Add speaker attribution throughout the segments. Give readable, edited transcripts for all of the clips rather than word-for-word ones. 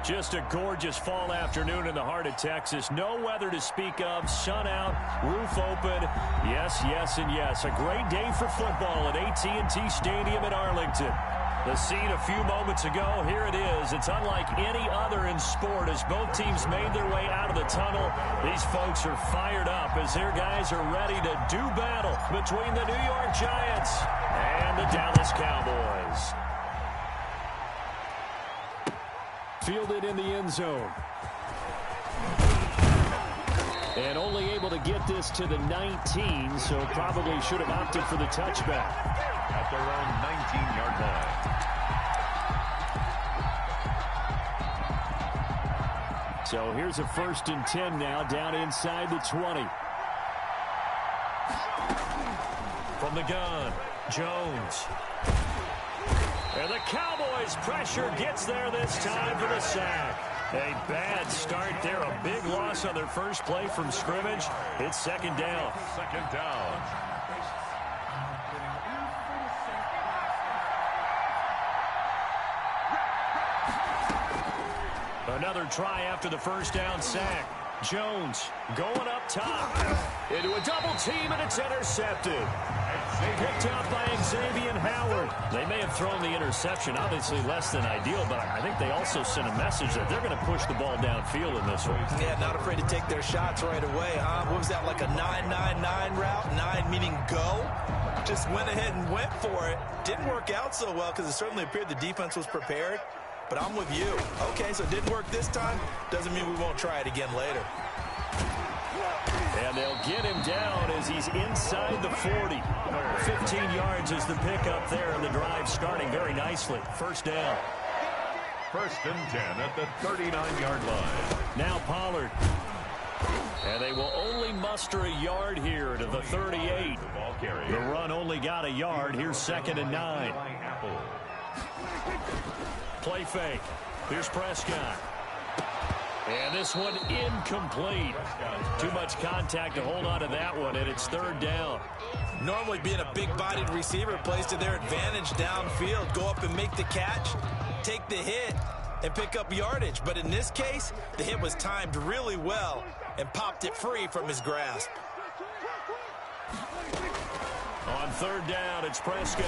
Speaker 1: Just a gorgeous fall afternoon in the heart of Texas. No weather to speak of. Sun out, roof open. Yes, yes, and yes. A great day for football at AT&T Stadium in Arlington. The scene a few moments ago, here it is. It's unlike any other in sport as both teams made their way out of the tunnel. These folks are fired up as their guys are ready to do battle between the New York Giants and the Dallas Cowboys. Fielded in the end zone. And only able to get this to the 19, so probably should have opted for the touchback.
Speaker 2: At their own 19-yard line.
Speaker 1: So here's a 1st and 10 now, down inside the 20. From the gun, Jones. And the Cowboys pressure gets there this time for the sack. A bad start there, a big loss on their first play from scrimmage. It's 2nd down.
Speaker 2: 2nd down.
Speaker 1: Another try after the 1st down sack. Jones going up top. Into a double team, and it's intercepted. Picked up by Xavier Howard. They may have thrown the interception, obviously less than ideal, but I think they also sent a message that they're going to push the ball downfield in this one.
Speaker 3: Yeah, not afraid to take their shots right away, huh? What was that, like a 9-9-9 route? 9 meaning go? Just went ahead and went for it. Didn't work out so well because it certainly appeared the defense was prepared. But I'm with you. Okay, so it didn't work this time. Doesn't mean we won't try it again later.
Speaker 1: And they'll get him down as he's inside the 40. 15 yards is the pickup there, and the drive starting very nicely. 1st down.
Speaker 2: 1st and 10 at the 39-yard line.
Speaker 1: Now Pollard. And they will only muster a yard here to the 38. The run only got a yard. Here's 2nd and 9. Play fake. Here's Prescott. And this one incomplete. Too much contact to hold on to that one, and it's 3rd down.
Speaker 3: Normally being a big-bodied receiver plays to their advantage downfield. Go up and make the catch, take the hit, and pick up yardage. But in this case, the hit was timed really well and popped it free from his grasp.
Speaker 1: On 3rd down, it's Prescott.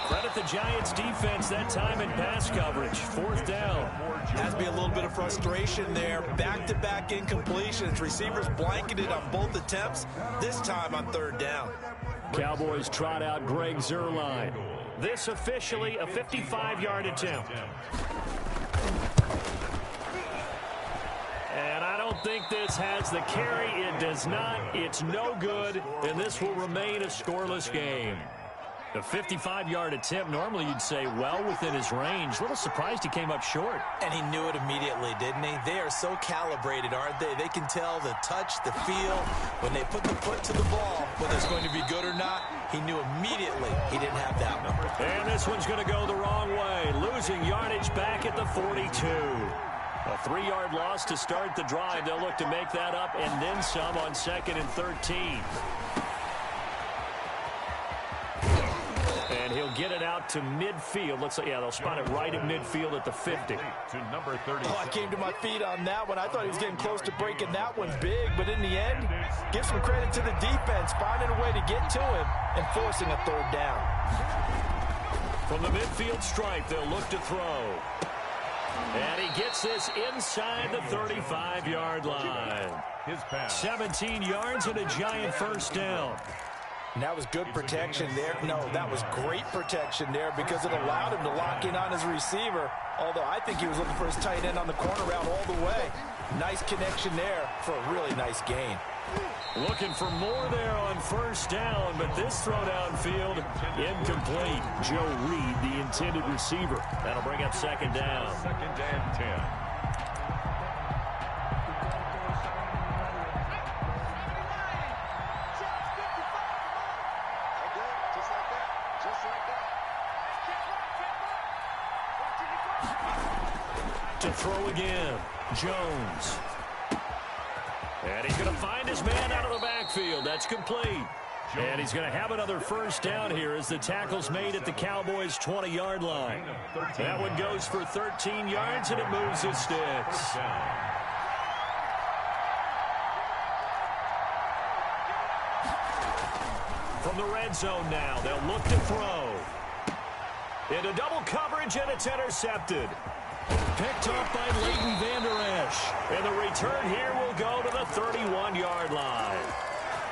Speaker 1: Credit the Giants defense that time in pass coverage. 4th down.
Speaker 3: Has to be a little bit of frustration there. Back-to-back incompletions. Receivers blanketed on both attempts. This time on 3rd down.
Speaker 1: Cowboys trot out Greg Zuerlein. This officially a 55-yard attempt. And I don't think this has the carry. It does not. It's no good. And this will remain a scoreless game. The 55-yard attempt, normally you'd say well within his range. A little surprised he came up short.
Speaker 3: And he knew it immediately, didn't he? They are so calibrated, aren't they? They can tell the touch, the feel. When they put the foot to the ball, whether it's going to be good or not, he knew immediately he didn't have that one.
Speaker 1: And this one's going to go the wrong way. Losing yardage back at the 42. A 3-yard loss to start the drive. They'll look to make that up and then some on 2nd and 13. And he'll get it out to midfield. Looks like, yeah, they'll spot it right at midfield at the 50.
Speaker 2: To number 30.
Speaker 3: Oh, I came to my feet on that one. I thought he was getting close to breaking that one big, but in the end, give some credit to the defense, finding a way to get to him and forcing a 3rd down.
Speaker 1: From the midfield stripe, they'll look to throw. And he gets this inside the 35-yard line.
Speaker 2: His pass.
Speaker 1: 17 yards and a Giant 1st down.
Speaker 3: And that was good protection there. No, that was great protection there because it allowed him to lock in on his receiver. Although I think he was looking for his tight end on the corner route all the way. Nice connection there for a really nice gain.
Speaker 1: Looking for more there on 1st down, but this throw downfield incomplete. Joe Reed, the intended receiver. That'll bring up 2nd down.
Speaker 2: 2nd and 10.
Speaker 1: To throw again, Jones. And he's going to find his man out of the backfield. That's complete. And he's going to have another first down here as the tackle's made at the Cowboys' 20-yard line. That one goes for 13 yards, and it moves his sticks. From the red zone now, they'll look to throw. Into double coverage, and it's intercepted. Picked up by Leighton Vander Esch. And the return here will go to the 31-yard line.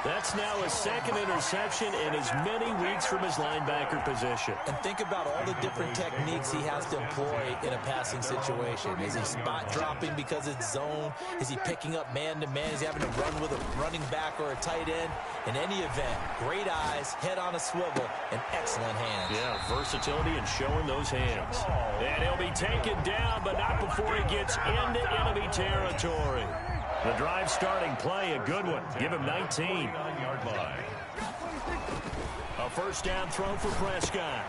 Speaker 1: That's now his second interception in as many weeks from his linebacker position.
Speaker 3: And think about all the different techniques he has to employ in a passing situation. Is he spot dropping because it's zone? Is he picking up man-to-man? Is he having to run with a running back or a tight end? In any event, great eyes, head on a swivel, and excellent hands.
Speaker 1: Yeah, versatility and showing those hands. And he'll be taken down, but not before he gets into enemy territory. The drive starting play, a good one. Give him 19. A first down throw for Prescott.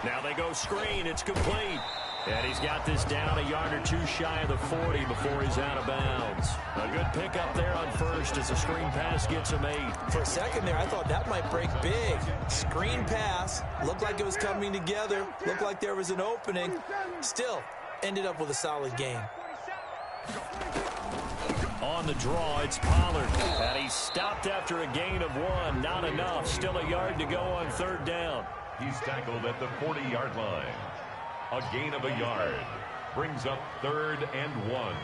Speaker 1: Now they go screen. It's complete. And he's got this down a yard or two shy of the 40 before he's out of bounds. A good pickup there on first as the screen pass gets him 8.
Speaker 3: For a second there, I thought that might break big. Screen pass. Looked like it was coming together. Looked like there was an opening. Still, ended up with a solid gain.
Speaker 1: On the draw, it's Pollard. And he stopped after a gain of 1. Not enough. Still a yard to go on third down.
Speaker 2: He's tackled at the 40-yard line. A gain of a yard. Brings up 3rd and 1.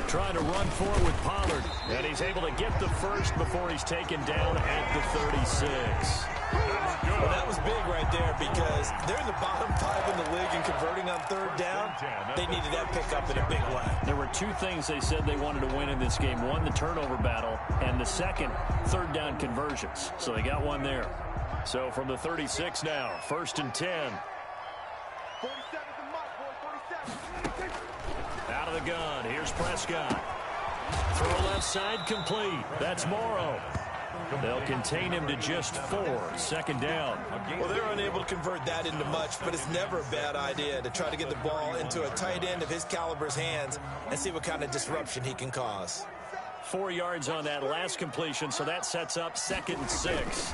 Speaker 1: Trying to run forward with Pollard. And he's able to get the first before he's taken down at the 36.
Speaker 3: Well, that was big right there because they're in the bottom 5 in the league and converting on third down. They needed that pickup in a big way.
Speaker 1: There were 2 things they said they wanted to win in this game. One, the turnover battle, and the second, third down conversions. So they got one there. So from the 36 now, 1st and 10. Out of the gun, here's Prescott. Throw left side complete. That's Morrow. They'll contain him to just 4. 2nd down.
Speaker 3: Well, they're unable to convert that into much, but it's never a bad idea to try to get the ball into a tight end of his caliber's hands and see what kind of disruption he can cause.
Speaker 1: 4 yards on that last completion, so that sets up 2nd and 6.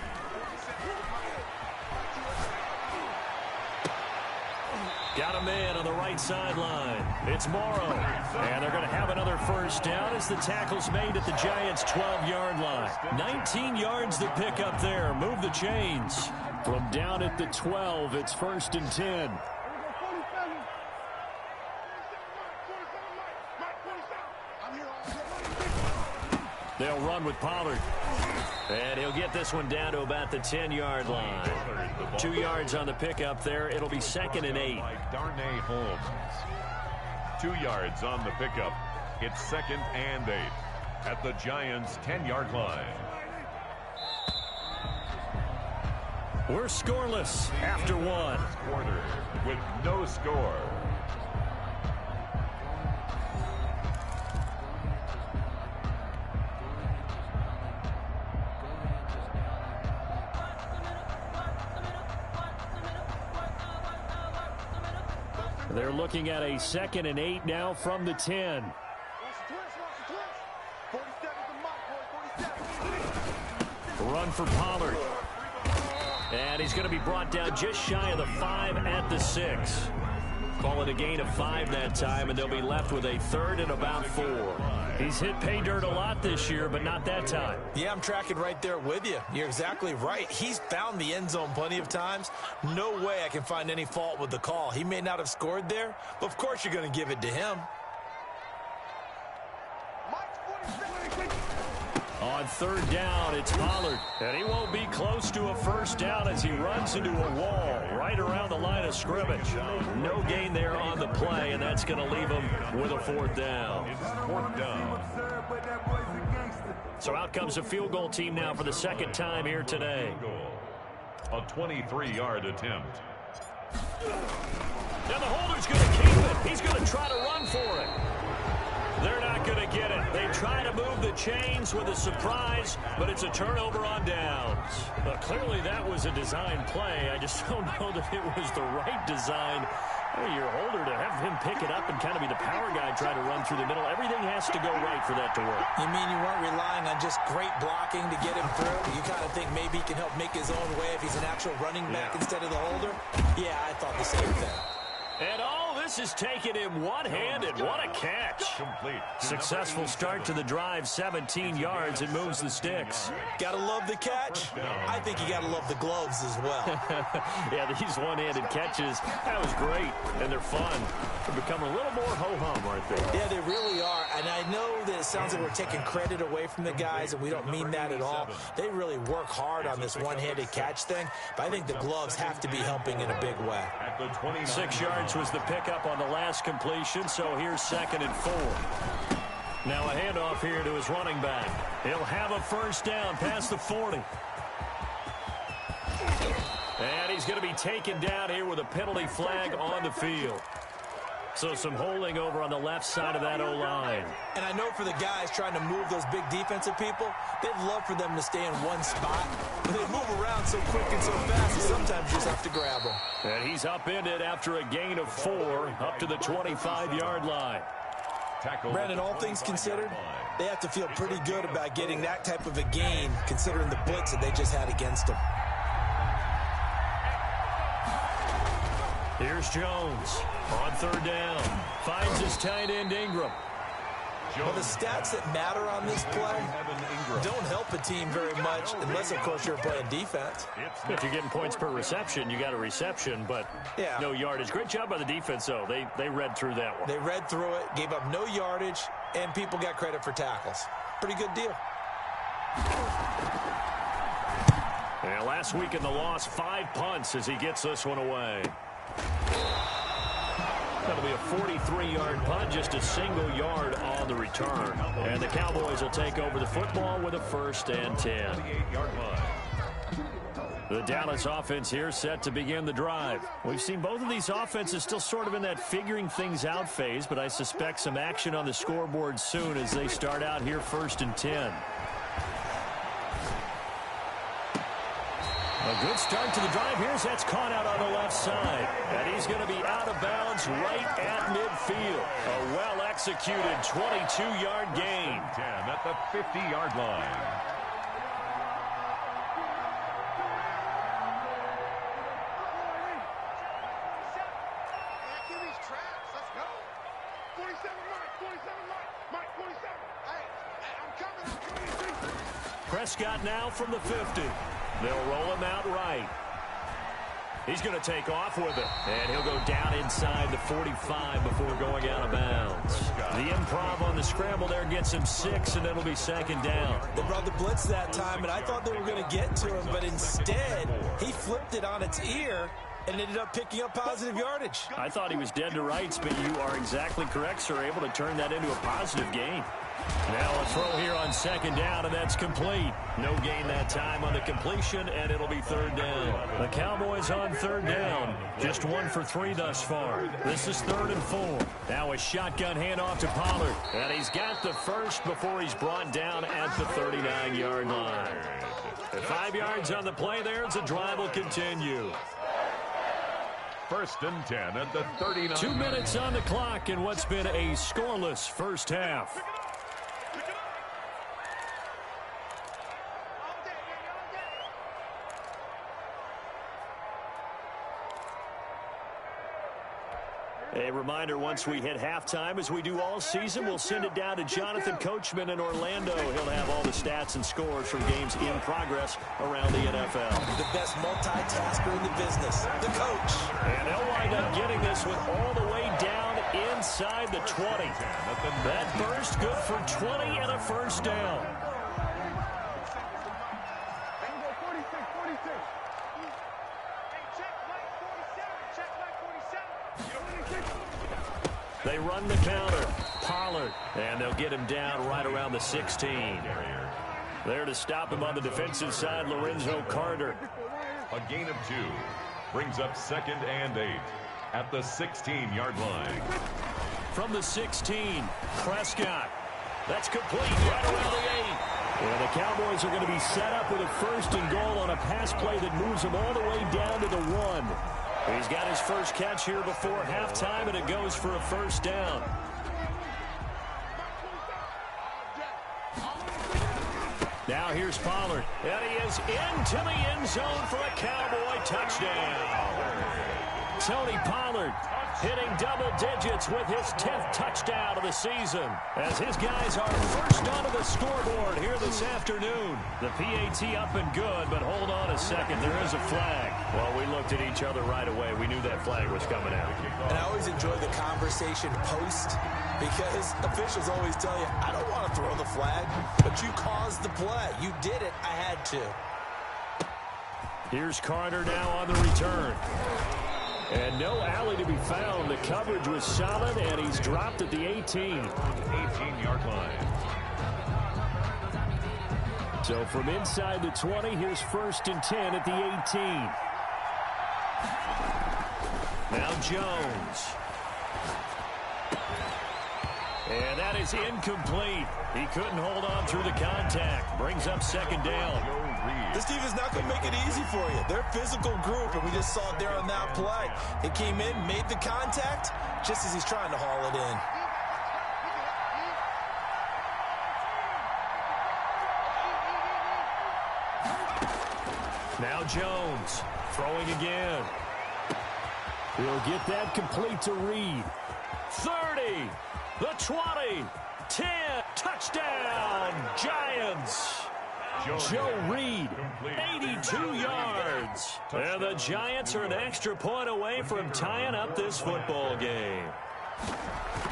Speaker 1: Got a man on the right sideline. It's Morrow. And they're going to have another first down as the tackle's made at the Giants' 12-yard line. 19 yards to pick up there. Move the chains. From down at the 12, it's 1st and 10. They'll run with Pollard. And he'll get this one down to about the 10-yard line. 2 yards on the pickup there. It'll be 2nd and 8.
Speaker 2: Darnay Holmes. 2 yards on the pickup. It's 2nd and 8 at the Giants' 10-yard line.
Speaker 1: We're scoreless after 1.
Speaker 2: Quarter with no score.
Speaker 1: They're looking at a 2nd and 8 now from the 10. Run for Pollard. And he's going to be brought down just shy of the 5 at the 6. Call it a gain of 5 that time, and they'll be left with a 3rd and about 4. He's hit pay dirt a lot this year, but not that time.
Speaker 3: Yeah, I'm tracking right there with you. You're exactly right. He's found the end zone plenty of times. No way I can find any fault with the call. He may not have scored there, but of course you're going to give it to him.
Speaker 1: On 3rd down, it's Pollard. And he won't be close to a first down as he runs into a wall right around the line of scrimmage. No gain there on the play, and that's going to leave him with a 4th down.
Speaker 2: It's 4th down.
Speaker 1: So out comes a field goal team now for the 2nd time here today.
Speaker 2: A 23-yard attempt.
Speaker 1: Now the holder's going to keep it. He's going to try to run for it. They're not going to get it. They try to move the chains with a surprise, but it's a turnover on downs. Clearly that was a design play. I just don't know that it was the right design Well, your holder, to have him pick it up and kind of be the power guy trying to run through the middle, everything has to go right for that to work.
Speaker 3: You mean you weren't relying on just great blocking to get him through? You kind of think maybe he can help make his own way if he's an actual running back instead of the holder? Yeah, I thought the same thing.
Speaker 1: And all this is taking him one-handed. What a catch.
Speaker 2: Complete.
Speaker 1: Successful start to the drive, 17 yards, and moves the sticks.
Speaker 3: Gotta love the catch. I think you gotta love the gloves as well.
Speaker 1: Yeah, these one-handed catches, that was great, and they're fun. They become a little more ho-hum, aren't they?
Speaker 3: Yeah, they really are. And I know that it sounds like we're taking credit away from the guys, and we don't mean that at all. They really work hard on this one-handed catch thing, but I think the gloves have to be helping in a big way.
Speaker 1: 6 yards was the pickup on the last completion, so here's 2nd and 4. Now a handoff here to his running back. He'll have a first down past the 40. And he's going to be taken down here with a penalty flag on the field. So some holding over on the left side of that O-line.
Speaker 3: And I know for the guys trying to move those big defensive people, they'd love for them to stay in one spot. But they move around so quick and so fast that sometimes you just have to grab them.
Speaker 1: And he's upended after a gain of 4 up to the 25-yard line.
Speaker 3: Brandon, all things considered, they have to feel pretty good about getting that type of a gain considering the blitz that they just had against them.
Speaker 1: Here's Jones on 3rd down. Finds his tight end Ingram.
Speaker 3: Well, the stats that matter on this play don't help a team very much unless, of course, you're playing defense.
Speaker 1: If you're getting points per reception, you got a reception, but no yardage. Great job by the defense, though. They read through that one.
Speaker 3: They read through it, gave up no yardage, and people got credit for tackles. Pretty good deal.
Speaker 1: And last week in the loss, 5 punts as he gets this one away. That'll be a 43-yard punt, just a single yard on the return. And the Cowboys will take over the football with a 1st and 10. The Dallas offense here set to begin the drive. We've seen both of these offenses still sort of in that figuring things out phase, but I suspect some action on the scoreboard soon as they start out here 1st and 10. A good start to the drive. Here's that's caught out on the left side. And he's going to be out of bounds right at midfield. A well-executed 22-yard gain.
Speaker 2: 10 at the 50-yard line.
Speaker 1: Prescott now from the 50. They'll roll him out right. He's going to take off with it. And he'll go down inside the 45 before going out of bounds. The improv on the scramble there gets him 6, and it'll be 2nd down.
Speaker 3: They brought the blitz that time, and I thought they were going to get to him, but instead, he flipped it on its ear and ended up picking up positive yardage.
Speaker 1: I thought he was dead to rights, but you are exactly correct, sir. Able to turn that into a positive gain. Now a throw here on 2nd down, and that's complete. No gain that time on the completion, and it'll be 3rd down. The Cowboys on 3rd down. Just 1 for 3 thus far. This is 3rd and 4. Now a shotgun handoff to Pollard. And he's got the first before he's brought down at the 39-yard line. 5 yards on the play there as the drive will continue.
Speaker 2: 1st and 10 at the 39.
Speaker 1: 2 minutes on the clock in what's been a scoreless first half. A reminder, once we hit halftime, as we do all season, we'll send it down to Jonathan Coachman in Orlando. He'll have all the stats and scores from games in progress around the NFL.
Speaker 3: The best multitasker in the business, the coach.
Speaker 1: And they'll wind up getting this one all the way down inside the 20. That burst good for 20 and a 1st down. They run the counter. Pollard. And they'll get him down right around the 16. There to stop him on the defensive side, Lorenzo Carter.
Speaker 2: A gain of 2 brings up 2nd and 8 at the 16-yard line.
Speaker 1: From the 16, Prescott. That's complete right around the 8. And the Cowboys are going to be set up with a 1st and goal on a pass play that moves them all the way down to the 1. He's got his first catch here before halftime, and it goes for a first down. Now here's Pollard. And he is into the end zone for a Cowboy touchdown. Tony Pollard hitting double digits with his 10th touchdown of the season, as his guys are first onto the scoreboard here this afternoon. The PAT up and good, but hold on a second. There is a flag. Well, we looked at each other right away. We knew that flag was coming out.
Speaker 3: And I always enjoy the conversation post, because officials always tell you, I don't want to throw the flag, but you caused the play. You did it. I had to.
Speaker 1: Here's Carter now on the return. And no alley to be found. The coverage was solid, and he's dropped at the 18.
Speaker 2: 18-yard line.
Speaker 1: So from inside the 20, here's 1st and 10 at the 18. Now Jones. And that is incomplete. He couldn't hold on through the contact. Brings up 2nd down.
Speaker 3: This team is not going to make it easy for you. They're a physical group, and we just saw it there on that play. He came in, made the contact, just as he's trying to haul it in.
Speaker 1: Now Jones throwing again. He'll get that complete to Reed. 30, the 20, 10, touchdown, Giants. Joe Reed, 82 yards. And the Giants are an extra point away from tying up this football game.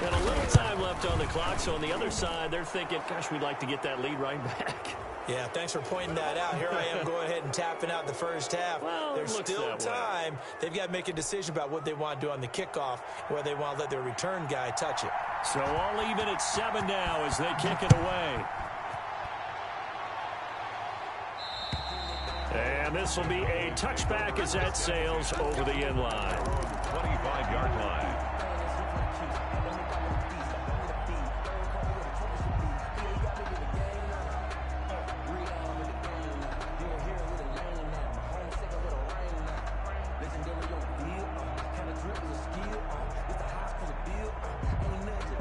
Speaker 1: And a little time left on the clock, so on the other side, they're thinking, gosh, we'd like to get that lead right back.
Speaker 3: Yeah, thanks for pointing that out. Here I am going ahead and tapping out the first half.
Speaker 1: Well,
Speaker 3: there's still time. They've got to make a decision about what they want to do on the kickoff, where they want to let their return guy touch it.
Speaker 1: So all even at 7 now as they kick it away. And this will be a touchback as that sails over the end line.
Speaker 2: 25-yard line.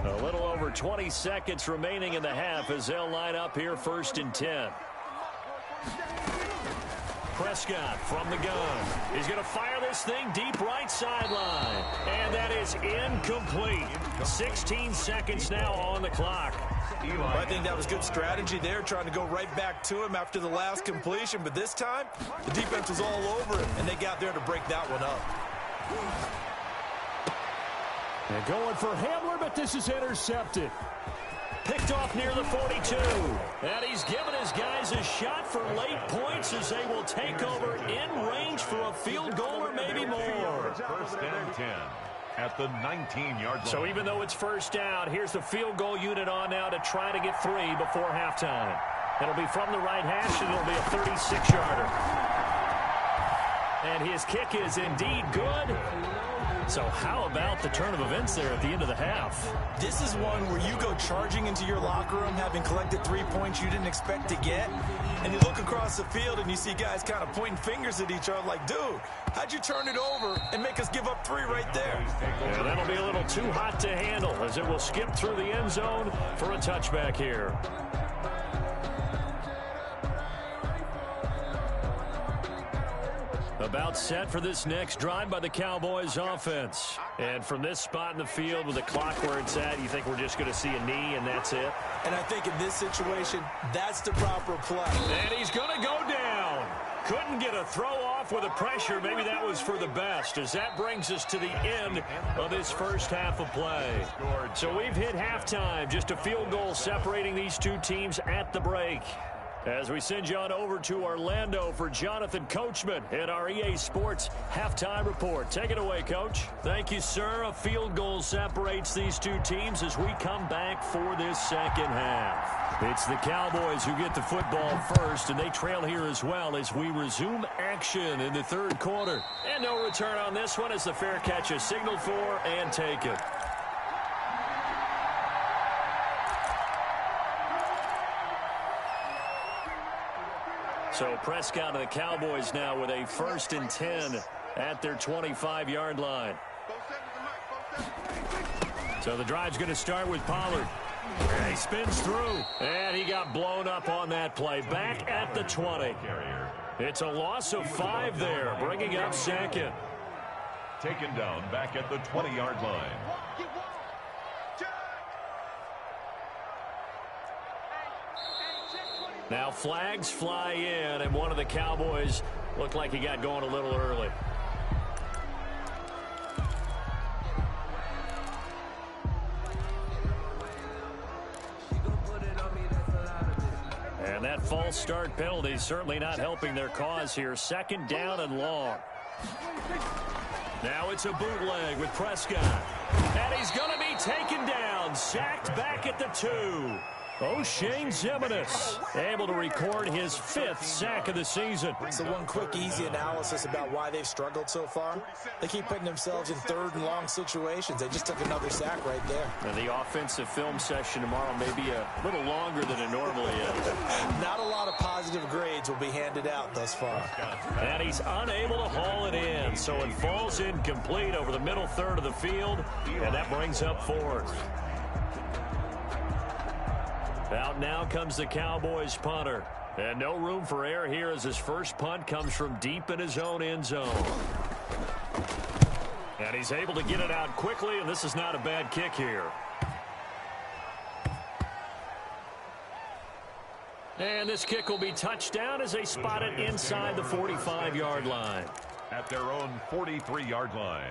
Speaker 1: A little over 20 seconds remaining in the half as they'll line up here 1st and 10. Prescott from the gun. He's going to fire this thing deep right sideline. And that is incomplete. 16 seconds now on the clock.
Speaker 3: I think that was good strategy there, trying to go right back to him after the last completion. But this time, the defense was all over him, and they got there to break that one up.
Speaker 1: And going for Hamler, but this is intercepted. Picked off near the 42. And he's given his guys a shot for late points as they will take over in range for a field goal or maybe more.
Speaker 2: 1st and 10 at the 19-yard line.
Speaker 1: So even though it's 1st down, here's the field goal unit on now to try to get 3 before halftime. It'll be from the right hash, and it'll be a 36-yarder. And his kick is indeed good. So how about the turn of events there at the end of the half?
Speaker 3: This is one where you go charging into your locker room having collected 3 points you didn't expect to get, and you look across the field and you see guys kind of pointing fingers at each other like, dude, how'd you turn it over and make us give up 3 right there?
Speaker 1: Yeah, that'll be a little too hot to handle as it will skip through the end zone for a touchback here. About set for this next drive by the Cowboys offense. And from this spot in the field with the clock where it's at, you think we're just going to see a knee and that's it?
Speaker 3: And I think in this situation, that's the proper play.
Speaker 1: And he's going to go down. Couldn't get a throw off with the pressure. Maybe that was for the best, as that brings us to the end of this first half of play. So we've hit halftime. Just a field goal separating these two teams at the break. As we send you on over to Orlando for Jonathan Coachman in our EA Sports Halftime Report. Take it away, Coach. Thank you, sir. A field goal separates these two teams as we come back for this second half. It's the Cowboys who get the football first, and they trail here as well as we resume action in the 3rd quarter. And no return on this one as the fair catch is signaled for and taken. So Prescott and the Cowboys now with a 1st and 10 at their 25-yard line. So the drive's going to start with Pollard. He spins through, and he got blown up on that play. Back at the 20. It's a loss of 5 there, bringing up second.
Speaker 2: Taken down back at the 20-yard line.
Speaker 1: Now flags fly in, and one of the Cowboys looked like he got going a little early. And that false start penalty is certainly not helping their cause here. Second down and long. Now it's a bootleg with Prescott. And he's going to be taken down. Sacked back at the 2. O'Shane Ximines able to record his 5th sack of the season.
Speaker 3: So one quick, easy analysis about why they've struggled so far. They keep putting themselves in third and long situations. They just took another sack right there.
Speaker 1: And the offensive film session tomorrow may be a little longer than it normally is.
Speaker 3: Not a lot of positive grades will be handed out thus far.
Speaker 1: And he's unable to haul it in, so it falls incomplete over the middle third of the field, and that brings up 4th. Out now comes the Cowboys punter. And no room for error here as his first punt comes from deep in his own end zone. And he's able to get it out quickly, and this is not a bad kick here. And this kick will be touchdown as they spot it inside the 45-yard line.
Speaker 2: At their own 43-yard line.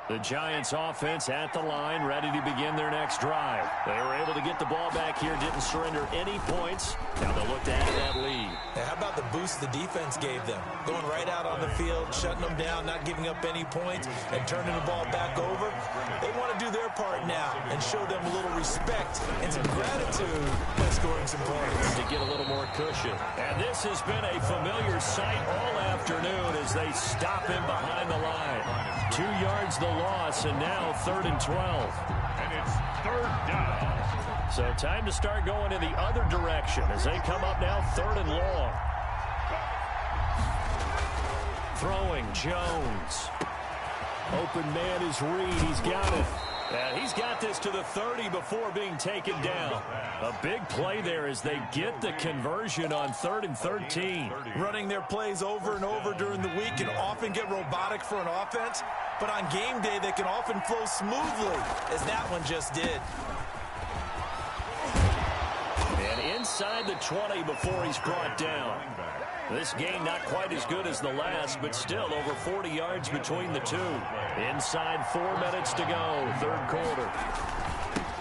Speaker 1: The Giants offense at the line, ready to begin their next drive. They were able to get the ball back here, didn't surrender any points. Now they'll look to add to that lead.
Speaker 3: Hey, how about the boost the defense gave them? Going right out on the field, shutting them down, not giving up any points, and turning the ball back over. They want to do their part now and show them a little respect and some gratitude by scoring some points.
Speaker 1: To get a little more cushion. And this has been a familiar sight all afternoon as they stop him behind the line. 2 yards the loss, and now 3rd and 12.
Speaker 2: And it's 3rd down.
Speaker 1: So time to start going in the other direction as they come up now 3rd and long. Throwing Jones. Open man is Reed. He's got it. And he's got this to the 30 before being taken down. A big play there as they get the conversion on 3rd and 13.
Speaker 3: Running their plays over and over during the week can often get robotic for an offense, but on game day they can often flow smoothly, as that one just did.
Speaker 1: And inside the 20 before he's brought down. This game not quite as good as the last, but still over 40 yards between the two. Inside 4 minutes to go, 3rd quarter.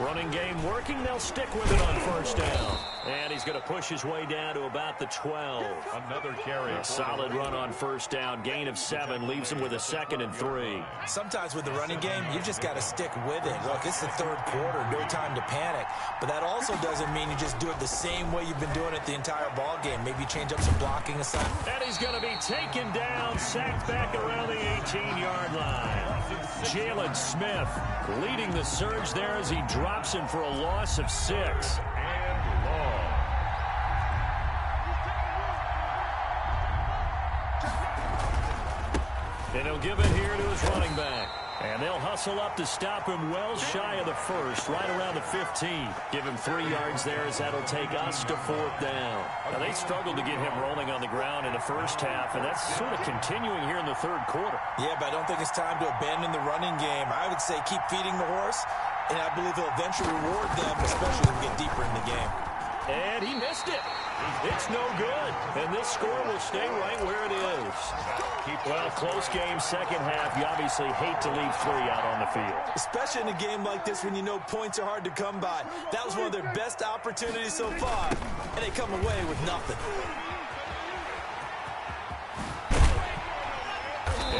Speaker 1: Running game working. They'll stick with it on 1st down. And he's going to push his way down to about the 12.
Speaker 2: Another carry.
Speaker 1: A solid run on 1st down. Gain of 7 leaves him with a 2nd and 3.
Speaker 3: Sometimes with the running game, you just got to stick with it. Look, it's the 3rd quarter. No time to panic. But that also doesn't mean you just do it the same way you've been doing it the entire ball game. Maybe change up some blocking aside.
Speaker 1: And he's going to be taken down, sacked back around the 18-yard line. Jalen Smith leading the surge there as he drops him for a loss of 6.
Speaker 2: And long.
Speaker 1: And he'll give it here to his running back. And they'll hustle up to stop him well shy of the 1st, right around the 15. Give him 3 yards there as that'll take us to 4th down. Now, they struggled to get him rolling on the ground in the first half, and that's sort of continuing here in the 3rd quarter.
Speaker 3: Yeah, but I don't think it's time to abandon the running game. I would say keep feeding the horse, and I believe he'll eventually reward them, especially when we get deeper in the game.
Speaker 1: And he missed it. It's no good. And this score will stay right where it is. Well, close game, 2nd half. You obviously hate to leave 3 out on the field.
Speaker 3: Especially in a game like this when you know points are hard to come by. That was one of their best opportunities so far, and they come away with nothing.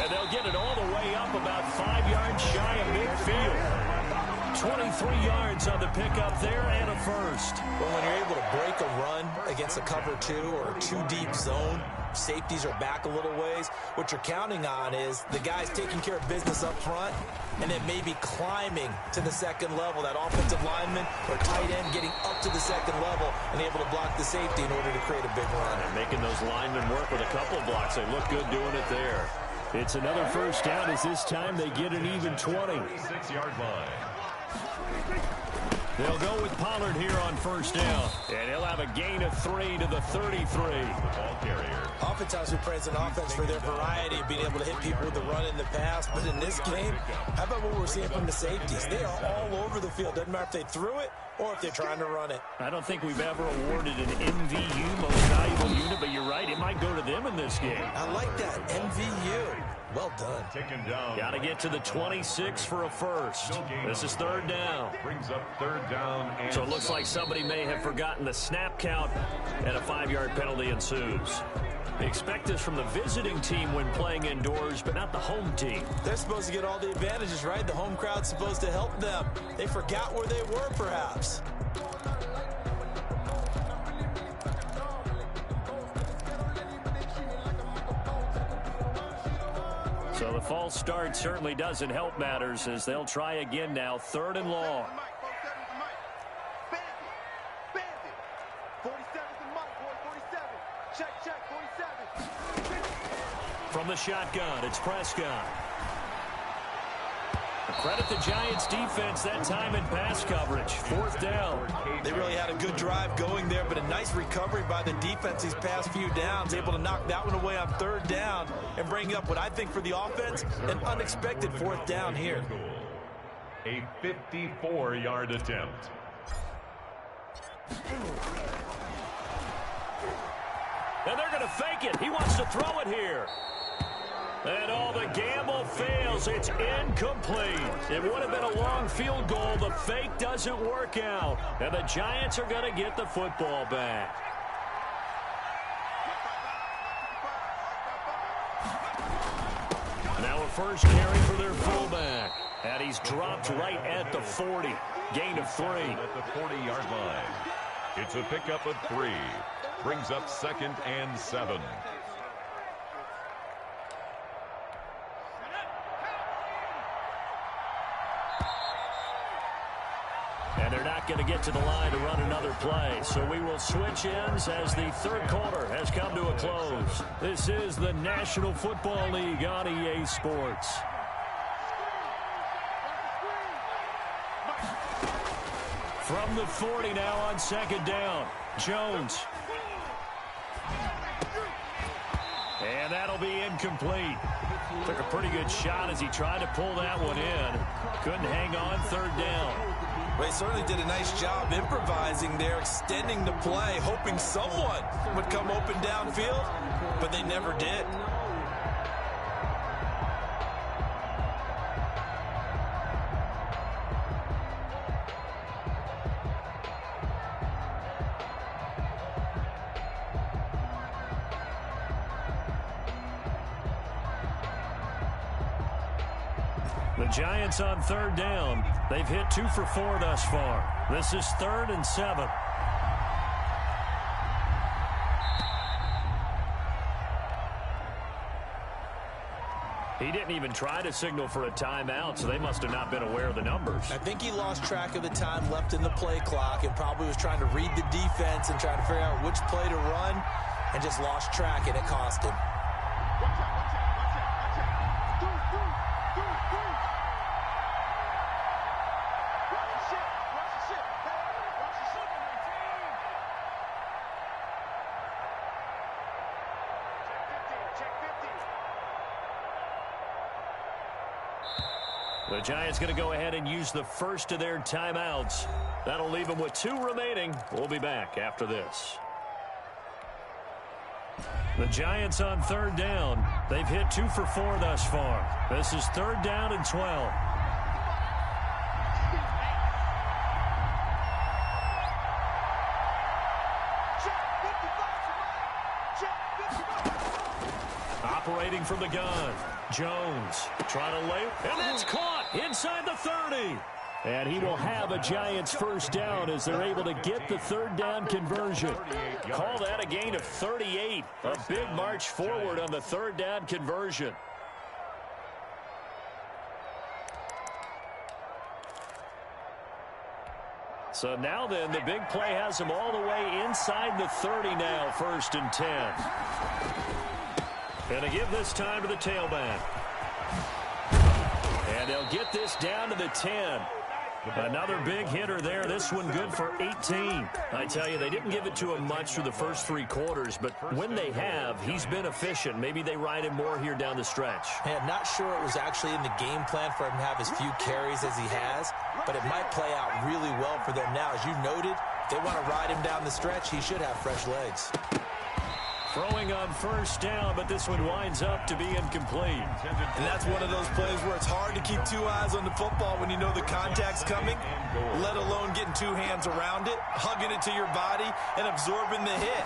Speaker 1: And they'll get it all the way up about 5 yards shy of midfield. 23 yards on the pickup there and a first.
Speaker 3: Well, when you're able to break a run against a cover 2 or a 2-deep zone, safeties are back a little ways. What you're counting on is the guys taking care of business up front and then maybe climbing to the second level. That offensive lineman or tight end getting up to the second level and able to block the safety in order to create a big run.
Speaker 1: And making those linemen work with a couple of blocks. They look good doing it there. It's another first down as this time they get an even 20.
Speaker 2: 6-yard line.
Speaker 1: They'll go with Pollard here on first down. And he'll have a gain of 3 to the 33.
Speaker 2: The ball carrier.
Speaker 3: Oftentimes we praise an offense for their variety of being able to hit people with the run in the pass. But in this game, how about what we're seeing from the safeties? They are all over the field. Doesn't matter if they threw it or if they're trying to run it.
Speaker 1: I don't think we've ever awarded an MVU, most valuable unit, but you're right, it might go to them in this game.
Speaker 3: I like that, MVU. Well done.
Speaker 2: Taken down.
Speaker 1: Got to get to the 26 for a first. This is third down.
Speaker 2: Brings up third down. And
Speaker 1: So it looks like somebody may have forgotten the snap count, and a 5-yard penalty ensues. They expect this from the visiting team when playing indoors, but not the home team.
Speaker 3: They're supposed to get all the advantages, right? The home crowd's supposed to help them. They forgot where they were, perhaps.
Speaker 1: So the false start certainly doesn't help matters as they'll try again now, third and long. From the shotgun, it's Prescott. Credit the Giants defense that time in pass coverage. Fourth down.
Speaker 3: They really had a good drive going there, but a nice recovery by the defense these past few downs, able to knock that one away on third down and bring up what I think for the offense, an unexpected fourth down here.
Speaker 2: a 54-yard attempt.
Speaker 1: And they're going to fake it. He wants to throw it here. And all the gamble fails. It's incomplete. It would have been a long field goal. The fake doesn't work out. And the Giants are going to get the football back. Now a first carry for their fullback. And he's dropped right at the 40. Gain of 3.
Speaker 2: At the 40-yard line. It's a pickup of 3. Brings up 2nd and 7.
Speaker 1: And they're not going to get to the line to run another play. So we will switch ends as the third quarter has come to a close. This is the National Football League on EA Sports. From the 40 now on second down. Jones. And that'll be incomplete. Took a pretty good shot as he tried to pull that one in. Couldn't hang on third down.
Speaker 3: Well, he certainly did a nice job improvising there, extending the play, hoping someone would come open downfield, but they never did.
Speaker 1: The Giants on third down. They've hit 2 for 4 thus far. This is 3rd and 7. He didn't even try to signal for a timeout, so they must have not been aware of the numbers.
Speaker 3: I think he lost track of the time left in the play clock and probably was trying to read the defense and trying to figure out which play to run and just lost track, and it cost him.
Speaker 1: The Giants going to go ahead and use the first of their timeouts. That'll leave them with 2 remaining. We'll be back after this. The Giants on third down. They've hit 2 for 4 thus far. This is 3rd down and 12. Operating from the gun. Jones trying to lay, and that's caught inside the 30. And he will have a Giants first down as they're able to get the third down conversion. Call that a gain of 38. A big march forward on the third down conversion. So now then, the big play has him all the way inside the 30 now, 1st and 10. Going to give this time to the tailback. And they'll get this down to the 10. Another big hitter there. This one good for 18. I tell you, they didn't give it to him much through the first 3 quarters, but when they have, he's been efficient. Maybe they ride him more here down the stretch.
Speaker 3: Hey, I'm not sure it was actually in the game plan for him to have as few carries as he has, but it might play out really well for them now. As you noted, if they want to ride him down the stretch, he should have fresh legs.
Speaker 1: Throwing on first down, but this one winds up to be incomplete.
Speaker 3: And that's one of those plays where it's hard to keep 2 eyes on the football when you know the contact's coming, let alone getting 2 hands around it, hugging it to your body, and absorbing the hit.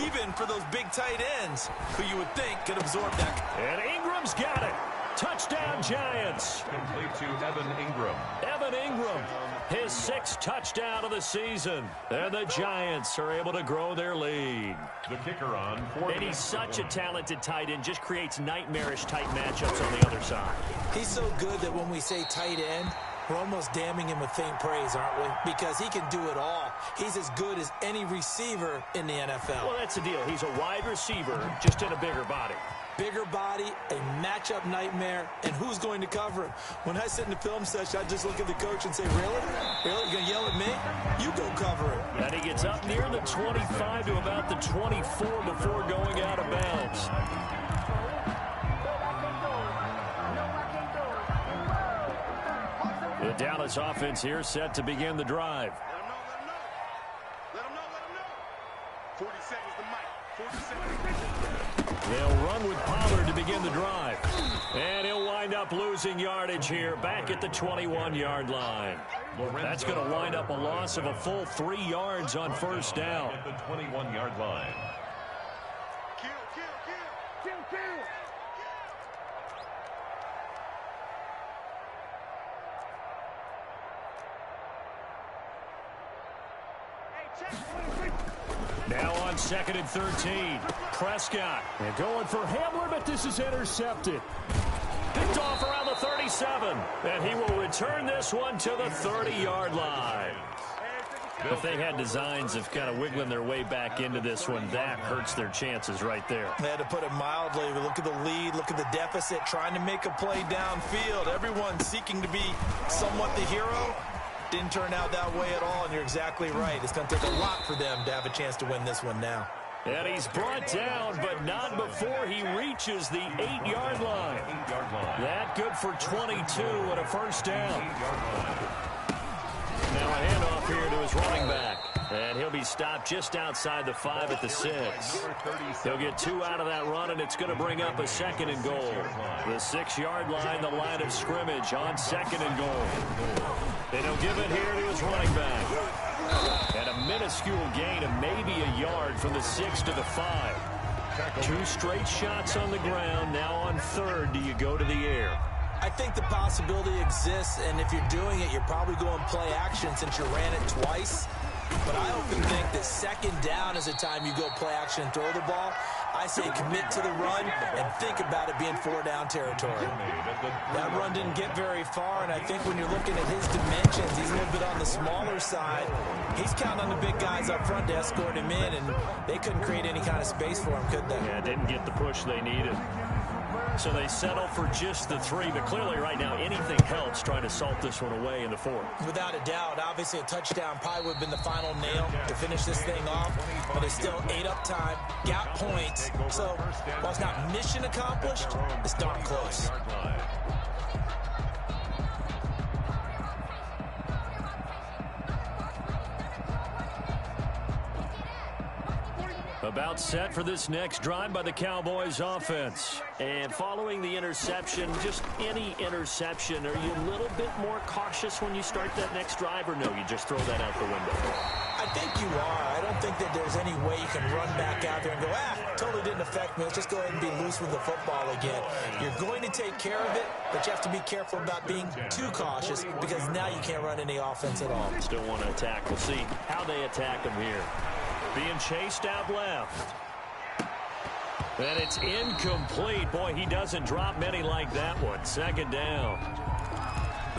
Speaker 3: Even for those big tight ends, who you would think could absorb that.
Speaker 1: And Ingram's got it. Touchdown, Giants.
Speaker 2: Complete to Evan Ingram.
Speaker 1: Evan Ingram, his 6th touchdown of the season. And the Giants are able to grow their lead.
Speaker 2: The kicker on.
Speaker 1: And he's such a talented tight end, just creates nightmarish-type matchups on the other side.
Speaker 3: He's so good that when we say tight end, we're almost damning him with faint praise, aren't we? Because he can do it all. He's as good as any receiver in the NFL.
Speaker 1: Well, that's the deal. He's a wide receiver, just in a bigger body.
Speaker 3: Bigger body, a matchup nightmare, and who's going to cover him? When I sit in the film session, I just look at the coach and say, really? Really? You going to yell at me? You go cover him.
Speaker 1: And he gets up near the 25 to about the 24 before going out of bounds. The Dallas offense here set to begin the drive.
Speaker 4: Let them know. 40 seconds to Mike. 40 seconds.
Speaker 1: They'll run with Pollard to begin the drive. And he'll wind up losing yardage here back at the 21-yard line. That's going to wind up a loss of a full 3 yards on first down.
Speaker 2: At the 21-yard line.
Speaker 4: Kill.
Speaker 1: Now on 2nd and 13. Prescott. And going for Hamler, but this is intercepted. Picked off around the 37. And he will return this one to the 30-yard line. If they had designs of kind of wiggling their way back into this one, that hurts their chances right there.
Speaker 3: They had to put it mildly. Look at the lead, look at the deficit, trying to make a play downfield. Everyone seeking to be somewhat the hero. Didn't turn out that way at all, and you're exactly right. It's going to take a lot for them to have a chance to win this one now.
Speaker 1: And he's brought down, but not before he reaches the 8-yard line. That good for 22 and a first down. Now a handoff here to his running back. And he'll be stopped just outside the 5 at the 6. He'll get 2 out of that run, and it's going to bring up a 2nd and goal. The 6-yard line, the line of scrimmage on 2nd and goal. And he'll give it here to his running back. And a minuscule gain of maybe a yard from the 6 to the 5. 2 straight shots on the ground. Now on 3rd, do you go to the air?
Speaker 3: I think the possibility exists, and if you're doing it, you're probably going play action since you ran it twice. But I often think that 2nd down is the time you go play action and throw the ball. I say commit to the run and think about it being 4-down territory. That run didn't get very far, and I think when you're looking at his dimensions, he's a little bit on the smaller side. He's counting on the big guys up front to escort him in, and they couldn't create any kind of space for him, could they?
Speaker 1: Yeah, didn't get the push they needed. So they settle for just the 3, but clearly right now anything helps trying to salt this one away in the 4th.
Speaker 3: Without a doubt, obviously a touchdown probably would have been the final nail to finish this thing off, but it's still 8 up time, got points, so while it's not mission accomplished, it's darn close.
Speaker 1: About set for this next drive by the Cowboys offense. And following the interception, just any interception, are you a little bit more cautious when you start that next drive, or no, you just throw that out the window?
Speaker 3: I think you are. I don't think that there's any way you can run back out there and go, totally didn't affect me. Let's just go ahead and be loose with the football again. You're going to take care of it, but you have to be careful about being too cautious because now you can't run any offense at all.
Speaker 1: Still want to attack. We'll see how they attack him here. Being chased out left. And it's incomplete. Boy, he doesn't drop many like that one. Second down.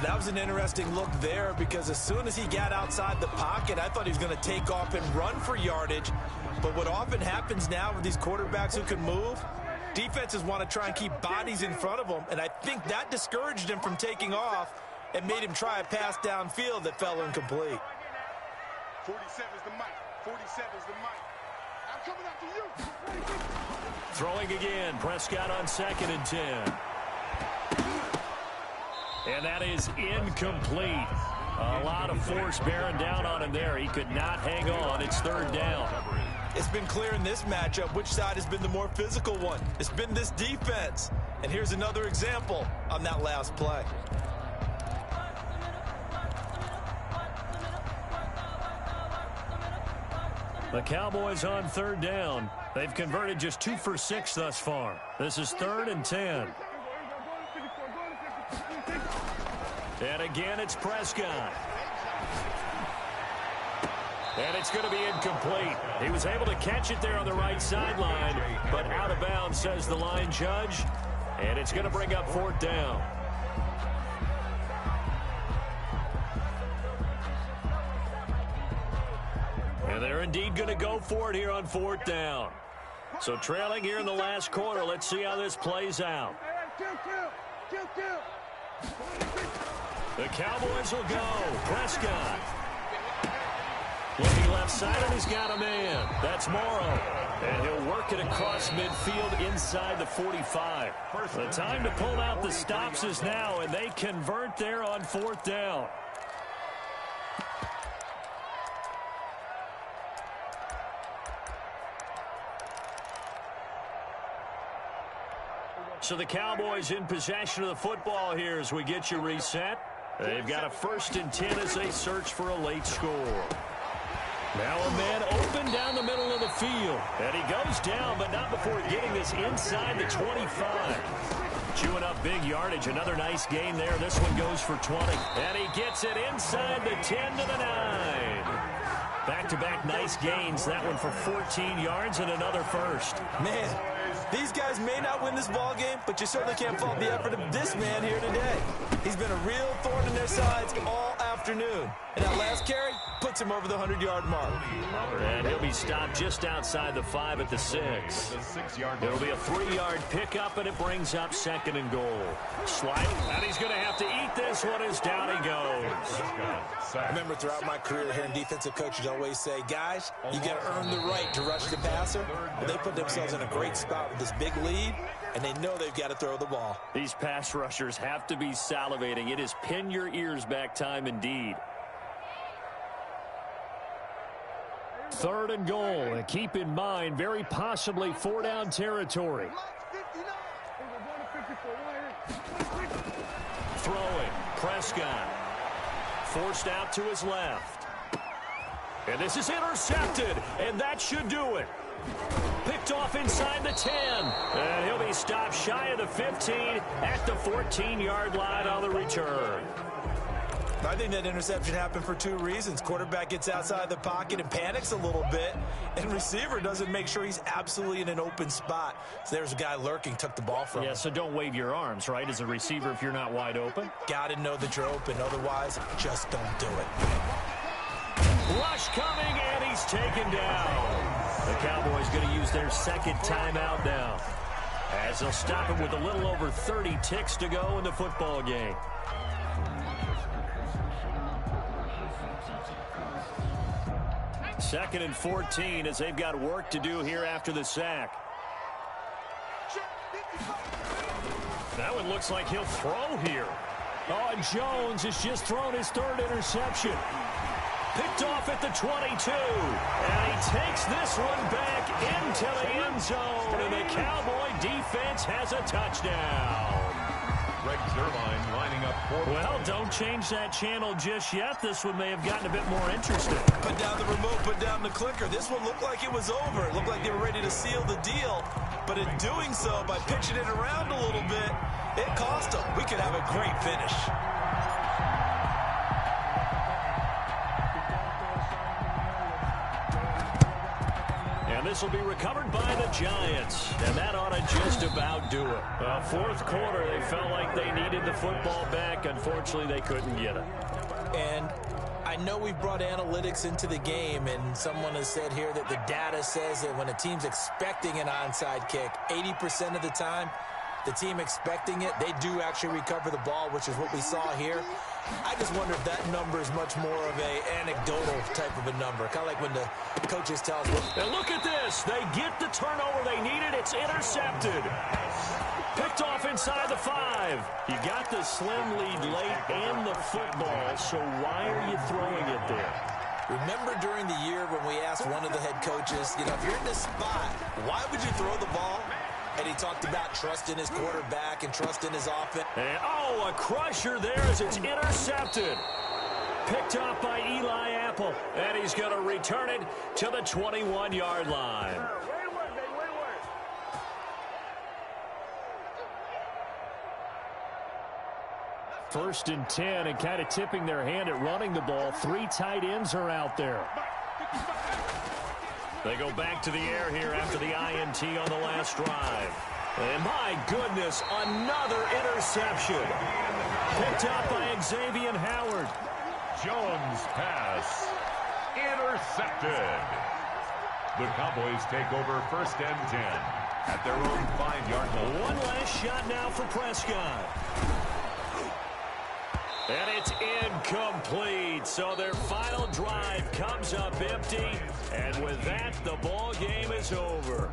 Speaker 3: That was an interesting look there because as soon as he got outside the pocket, I thought he was going to take off and run for yardage. But what often happens now with these quarterbacks who can move, defenses want to try and keep bodies in front of them, and I think that discouraged him from taking off and made him try a pass downfield that fell incomplete.
Speaker 4: 47's the mic. 47's the mic. I'm coming after you.
Speaker 1: Throwing again. Prescott on 2nd and 10. And that is incomplete. A lot of force bearing down on him there. He could not hang on. It's 3rd down.
Speaker 3: It's been clear in this matchup which side has been the more physical one. It's been this defense. And here's another example on that last play.
Speaker 1: The Cowboys on 3rd down. They've converted just 2 for 6 thus far. This is 3rd and 10. And again, it's Prescott. And it's going to be incomplete. He was able to catch it there on the right sideline, but out of bounds, says the line judge. And it's going to bring up 4th down. And they're indeed going to go for it here on 4th down. So trailing here in the last quarter. Let's see how this plays out. The Cowboys will go. Prescott. Looking left side, and he's got a man. That's Morrow. And he'll work it across midfield inside the 45. The time to pull out the stops is now, and they convert there on 4th down. So the Cowboys in possession of the football here as we get you reset. They've got a 1st and 10 as they search for a late score. Now a man open down the middle of the field. And he goes down, but not before getting this inside the 25. Chewing up big yardage. Another nice gain there. This one goes for 20. And he gets it inside the 10 to the 9. Back-to-back nice gains. That one for 14 yards and another first.
Speaker 3: Man, these guys may not win this ball game, but you certainly can't fault the effort of this man here today. He's been a real thorn in their sides all afternoon. And that last carry puts him over the 100-yard mark.
Speaker 1: And he'll be stopped just outside the 5 at the 6. It'll be a 3-yard pickup, and it brings up 2nd and goal. Slide, and he's going to have to eat this one as down he goes.
Speaker 3: I remember throughout my career hearing defensive coaches always say, guys, you got to earn the right to rush the passer. Well, they put themselves in a great spot with this big lead, and they know they've got to throw the ball.
Speaker 1: These pass rushers have to be salivating. It is pin your ears back time indeed. 3rd and goal, and keep in mind, very possibly 4-down territory. Throwing, Prescott. Forced out to his left. And this is intercepted, and that should do it. Picked off inside the 10. And he'll be stopped shy of the 15 at the 14-yard line on the return.
Speaker 3: I think that interception happened for 2 reasons. Quarterback gets outside the pocket and panics a little bit, and receiver doesn't make sure he's absolutely in an open spot. So there's a guy lurking, took the ball from him.
Speaker 1: Yeah, so don't wave your arms, right, as a receiver if you're not wide open.
Speaker 3: Got to know that you're open. Otherwise, just don't do it.
Speaker 1: Rush coming, and he's taken down. The Cowboys going to use their 2nd timeout now, as they'll stop him with a little over 30 ticks to go in the football game. Second and 14 as they've got work to do here after the sack. That one looks like he'll throw here. Oh, and Jones has just thrown his 3rd interception. Picked off at the 22. And he takes this one back into the end zone. And the Cowboy defense has a touchdown.
Speaker 2: Greg Zuerlein lining up for...
Speaker 1: Well, don't change that channel just yet. This one may have gotten a bit more interesting.
Speaker 3: Put down the remote, put down the clicker. This one looked like it was over. It looked like they were ready to seal the deal. But in doing so, by pitching it around a little bit, it cost them. We could have a great finish.
Speaker 1: And this will be recovered by the Giants. And that ought to just about do it. Fourth quarter, they felt like they needed the football back. Unfortunately, they couldn't get it.
Speaker 3: And I know we've brought analytics into the game, and someone has said here that the data says that when a team's expecting an onside kick, 80% of the time, the team expecting it, they do actually recover the ball, which is what we saw here. I just wonder if that number is much more of a anecdotal type of a number, kind of like when the coaches tell us.
Speaker 1: And look at this. They get the turnover they needed. It's intercepted. Picked off inside the 5. You got the slim lead late and the football, so why are you throwing it there?
Speaker 3: Remember during the year when we asked one of the head coaches, if you're in this spot, why would you throw the ball? And he talked about trusting his quarterback and trusting his offense.
Speaker 1: And, a crusher there as it's intercepted. Picked up by Eli Apple. And he's going to return it to the 21-yard line. First and 10, and kind of tipping their hand at running the ball. 3 tight ends are out there. They go back to the air here after the INT on the last drive. And my goodness, another interception. Picked up by Xavier Howard.
Speaker 2: Jones pass intercepted. The Cowboys take over first and 10 at their own 5-yard line.
Speaker 1: One last shot now for Prescott. And it's incomplete. So their final drive comes up empty. And with that, the ball game is over.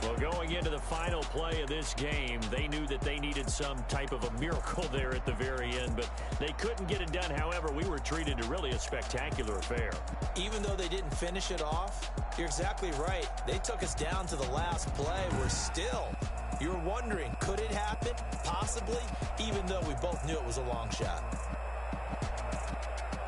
Speaker 1: Well, going into the final play of this game, they knew that they needed some type of a miracle there at the very end, but they couldn't get it done. However, we were treated to really a spectacular affair.
Speaker 3: Even though they didn't finish it off, you're exactly right. They took us down to the last play. You're wondering, could it happen? Possibly, even though we both knew it was a long shot.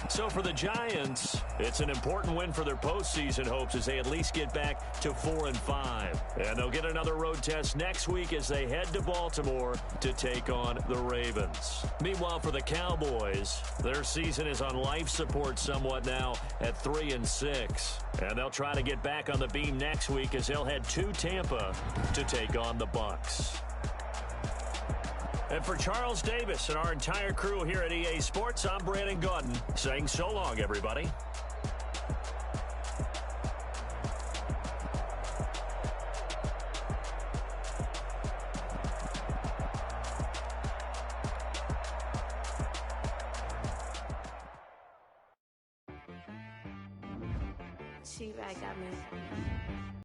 Speaker 1: So for the Giants, it's an important win for their postseason hopes as they at least get back to 4-5. And they'll get another road test next week as they head to Baltimore to take on the Ravens. Meanwhile, for the Cowboys, their season is on life support somewhat now at 3-6. And they'll try to get back on the beam next week as they'll head to Tampa to take on the Bucs. And for Charles Davis and our entire crew here at EA Sports, I'm Brandon Gaudin saying so long, everybody.
Speaker 5: She right got me.